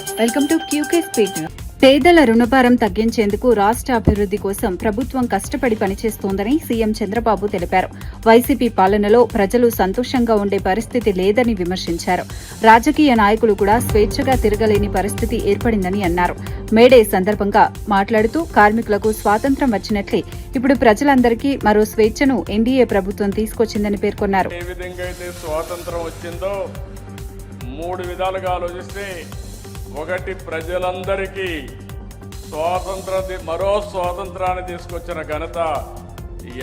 Welcome to QK speed. పేదల రుణభారం తగ్గించేందుకు రాష్ట్ర అభివృద్ది కోసం ప్రభుత్వం కష్టపడి పనిచేస్తోందని సీఎం చంద్రబాబు తెలిపారు. వైసీపీ పాలనలో ప్రజలు సంతోషంగా ఉండే పరిస్థితి లేదని విమర్శించారు. రాజకీయ నాయకులు కూడా స్వేచ్ఛగా తిరగలేని పరిస్థితి ఏర్పడిందని అన్నారు. మేడే సందర్భంగా మాట్లాడుతూ కార్మికులకు స్వాతంత్ర్యం వచ్చినట్లే ఇప్పుడు ప్రజలందరికీ మరో స్వేచ్ఛను ఎన్డీఏ ప్రభుత్వం తీసుకొచ్చిందని పేర్కొన్నారు. ఏ విధంగా అయితే స్వాతంత్రం వచ్చిందో మూడు విధాలుగా ఆలోచిస్తే, ఒకటి ప్రజలందరికీ మరో స్వాతంత్రాన్ని తీసుకొచ్చిన ఘనత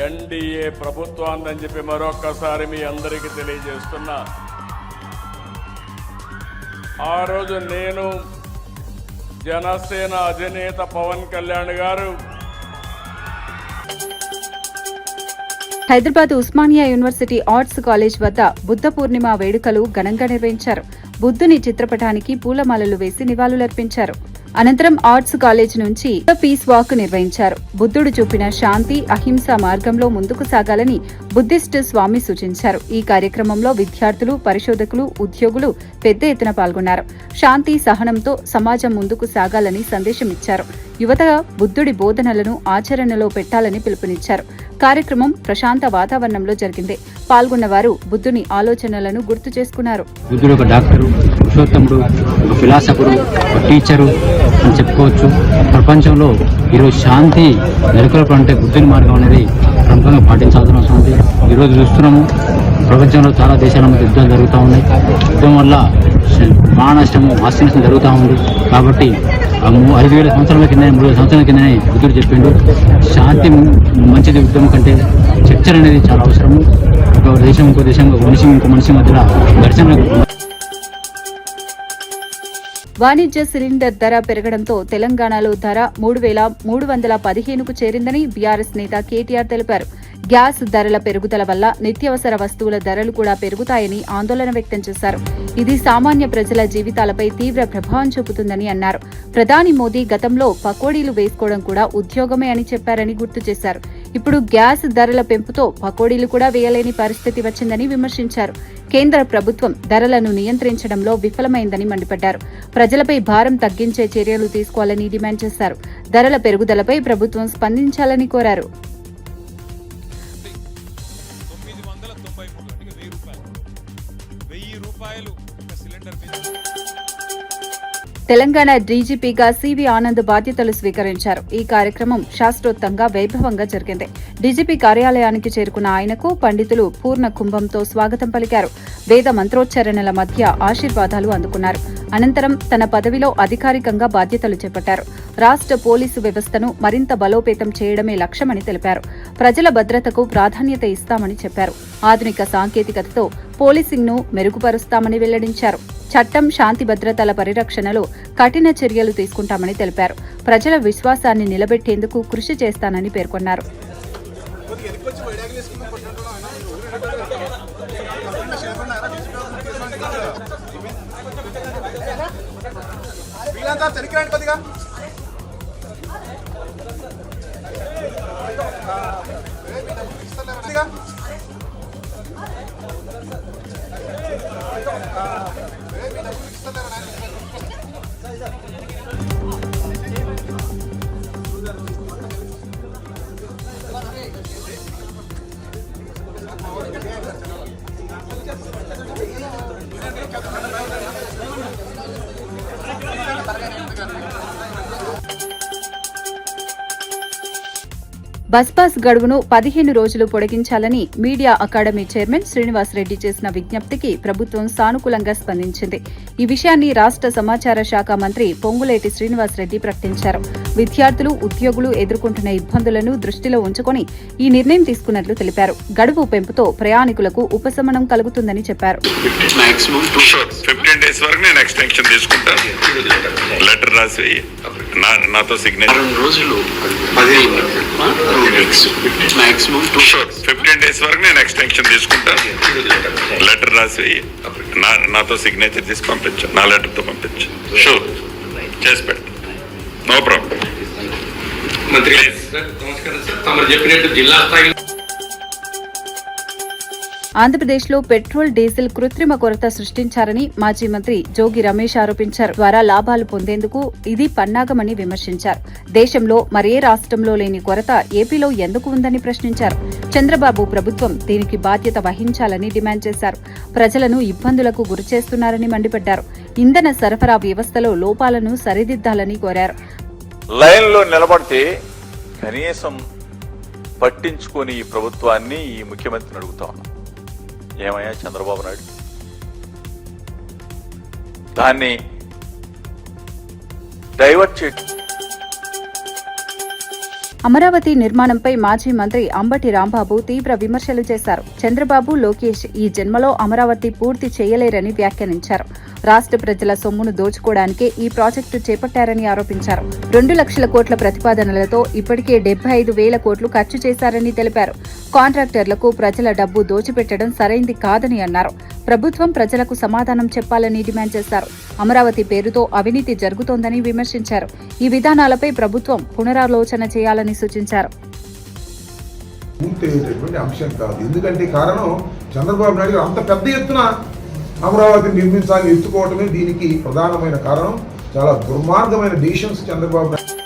ఎన్డీఏ ప్రభుత్వాన్ని చెప్పి మరొక్కసారి మీ అందరికీ తెలియజేస్తున్నా. ఆ రోజు నేను, జనసేన అధినేత పవన్ కళ్యాణ్ గారు Hyderabad Osmania university arts college వద్ద బుద్ధ పూర్ణిమ వేడుకలు ఘనంగా నిర్వహించారు. బుద్ధుని చిత్రపటానికి పూలమాలలు వేసి నివాళులర్పించారు. అనంతరం ఆర్ట్స్ కాలేజ్ నుంచి పీస్ వాక్ నిర్వహించారు. బుద్ధుడు చూపిన శాంతి, అహింస మార్గంలో ముందుకు సాగాలని బుద్ధిస్ట్ స్వామి సూచించారు. ఈ కార్యక్రమంలో విద్యార్థులు, పరిశోధకులు, ఉద్యోగులు పెద్ద ఎత్తున పాల్గొన్నారు. శాంతి, సహనంతో సమాజం ముందుకు సాగాలని సందేశమిచ్చారు. యువత బుద్ధుడి బోధనలను ఆచరణలో పెట్టాలని పిలుపునిచ్చారు. కార్యక్రమం ప్రశాంత వాతావరణంలో జరిగింది. పాల్గొన్న వారు బుద్ధుని ఆలోచనలను గుర్తు చేసుకున్నారు. బుద్ధుడు ఒక డాక్టరు, పురుషోత్తముడు, ఒక ఫిలాసఫరు, ఒక టీచరు అని చెప్పుకోవచ్చు. ప్రపంచంలో ఈరోజు శాంతి నెలకొల్పాలంటే బుద్ధుని మార్గం అనేది ప్రముఖంగా పాటించాల్సిన అవసరం ఉంది. ఈరోజు చూస్తున్నాము, ప్రపంచంలో చాలా దేశాల మధ్య యుద్ధాలు జరుగుతూ ఉన్నాయి. యుద్ధం వల్ల ప్రాణ నష్టము, ఆస్తి నష్టం జరుగుతూ ఉంది. కాబట్టి 5,000 సంవత్సరాల కింద, 3,000 సంవత్సరాల కిందనే బుద్ధుడు చెప్పిండు, శాంతి మంచిది యుద్ధం కంటే. చర్చలు అనేది చాలా అవసరము. ఒక దేశం ఇంకో దేశం, ఒక మనిషి ఇంకో మనిషి మధ్యలో ఘర్షణ. వాణిజ్య సిలిండర్ ధర పెరగడంతో తెలంగాణలో ధర 3,315కు చేరిందని బీఆర్ఎస్ నేత కేటీఆర్ తెలిపారు. గ్యాస్ ధరల పెరుగుదల వల్ల నిత్యావసర వస్తువుల ధరలు కూడా పెరుగుతాయని ఆందోళన వ్యక్తం చేశారు. ఇది సామాన్య ప్రజల జీవితాలపై తీవ్ర ప్రభావం చూపుతుందని అన్నారు. ప్రధాని మోదీ గతంలో పకోడీలు వేసుకోవడం కూడా ఉద్యోగమే అని చెప్పారని గుర్తు చేశారు. ఇప్పుడు గ్యాస్ ధరల పెంపుతో పకోడీలు కూడా వేయలేని పరిస్థితి వచ్చిందని విమర్శించారు. కేంద్ర ప్రభుత్వం ధరలను నియంత్రించడంలో విఫలమైందని మండిపడ్డారు. ప్రజలపై భారం తగ్గించే చర్యలు తీసుకోవాలని డిమాండ్ చేశారు. ధరల పెరుగుదలపై ప్రభుత్వం స్పందించాలని కోరారు. తెలంగాణ డీజీపీగా సివి ఆనంద్ బాధ్యతలు స్వీకరించారు. ఈ కార్యక్రమం శాస్త్రోత్తంగా వైభవంగా జరిగింది. డీజీపీ కార్యాలయానికి చేరుకున్న ఆయనకు పండితులు పూర్ణ కుంభంతో స్వాగతం పలికారు. వేద మంత్రోచ్చరణల మధ్య ఆశీర్వాదాలు అందుకున్నారు. అనంతరం తన పదవిలో అధికారికంగా బాధ్యతలు చేపట్టారు. రాష్ట్ర పోలీసు వ్యవస్థను మరింత బలోపేతం చేయడమే లక్ష్యమని తెలిపారు. ప్రజల భద్రతకు ప్రాధాన్యత ఇస్తామని చెప్పారు. ఆధునిక సాంకేతికతతో పోలీసింగ్ను మెరుగుపరుస్తామని వెల్లడించారు. చట్టం, శాంతి భద్రతల పరిరక్షణలో కఠిన చర్యలు తీసుకుంటామని తెలిపారు. ప్రజల విశ్వాసాన్ని నిలబెట్టేందుకు కృషి చేస్తానని పేర్కొన్నారు. బస్ గడువును 15 రోజులు పొడిగించాలని media academy chairman Srinivas Reddy చేసిన విజ్ఞప్తికి ప్రభుత్వం సానుకూలంగా స్పందించింది. ఈ విషయాన్ని రాష్ట్ర సమాచార శాఖ మంత్రి పొంగులేటి శ్రీనివాస్ రెడ్డి ప్రకటించారు. విద్యార్థులు, ఉద్యోగులు ఎదుర్కొంటున్న ఇబ్బందులను దృష్టిలో ఉంచుకొని ఈ నిర్ణయం తీసుకున్నట్లు తెలిపారు. గడువు పెంపుతో ప్రయాణికులకు ఉపశమనం కలుగుతుందని చెప్పారు. నాతో సిగ్నేచర్ 15 days వరకు నేను ఎక్స్టెన్షన్ తీసుకుంటాను. లెటర్ రాసి నాతో సిగ్నేచర్ తీసి పంపించు, నా లెటర్తో పంపించు. షూర్ చేసి పెట్టు, నో ప్రాబ్లం. మంత్రి నమస్కారం సార్, తమరు చెప్పినట్టు జిల్లా స్థాయి ఆంధ్రప్రదేశ్లో పెట్రోల్ డీజిల్ కృత్రిమ కొరత సృష్టించారని మాజీ మంత్రి జోగి రమేష్ ఆరోపించారు. ద్వారా లాభాలు పొందేందుకు ఇది పన్నాగమని విమర్శించారు. దేశంలో మరే రాష్ట్రంలో లేని కొరత ఏపీలో ఎందుకు ఉందని ప్రశ్నించారు. చంద్రబాబు ప్రభుత్వం దీనికి బాధ్యత వహించాలని డిమాండ్ చేశారు. ప్రజలను ఇబ్బందులకు గురిచేస్తున్నారని మండిపడ్డారు. ఇంధన సరఫరా వ్యవస్థలో లోపాలను సరిదిద్దాలని కోరారు. లైన్లో నిలబడితే కనీసం పట్టించుకొని ఈ ప్రభుత్వాన్ని, ఈ ముఖ్యమంత్రిని అడుగుతా ఉన్నాం. ఏమయ్యా చంద్రబాబు నాయుడు, దాన్ని డైవర్ట్ చేయడం. అమరావతి నిర్మాణంపై మాజీ మంత్రి అంబటి రాంబాబు తీవ్ర విమర్శలు చేశారు. చంద్రబాబు, లోకేష్ ఈ జన్మలో అమరావతి పూర్తి చేయలేరని వ్యాఖ్యానించారు. రాష్ట్ర ప్రజల సొమ్మును దోచుకోవడానికే ఈ ప్రాజెక్టు చేపట్టారని ఆరోపించారు. 2 లక్షల కోట్ల ప్రతిపాదనలతో ఇప్పటికే 75,000 కోట్లు ఖర్చు చేశారని తెలిపారు. కాంట్రాక్టర్లకు ప్రజల డబ్బు దోచిపెట్టడం సరైంది కాదని అన్నారు. ప్రభుత్వం ప్రజలకు సమాధానం చెప్పాలని డిమాండ్ చేశారు. అమరావతి పేరుతో అవినీతి జరుగుతోందని విమర్శించారు. ఈ విధానాలపై ప్రభుత్వం పునరాలోచన చేయాలని సూచించారు. అంశం కాదు, ఎందుకంటే కారణం చంద్రబాబు నాయుడు అంత పెద్ద ఎత్తున అమరావతిని నిర్మించాలని ఎత్తుకోవటమే దీనికి ప్రధానమైన కారణం. చాలా దుర్మార్గమైన డిసిషన్స్ చంద్రబాబు నాయుడు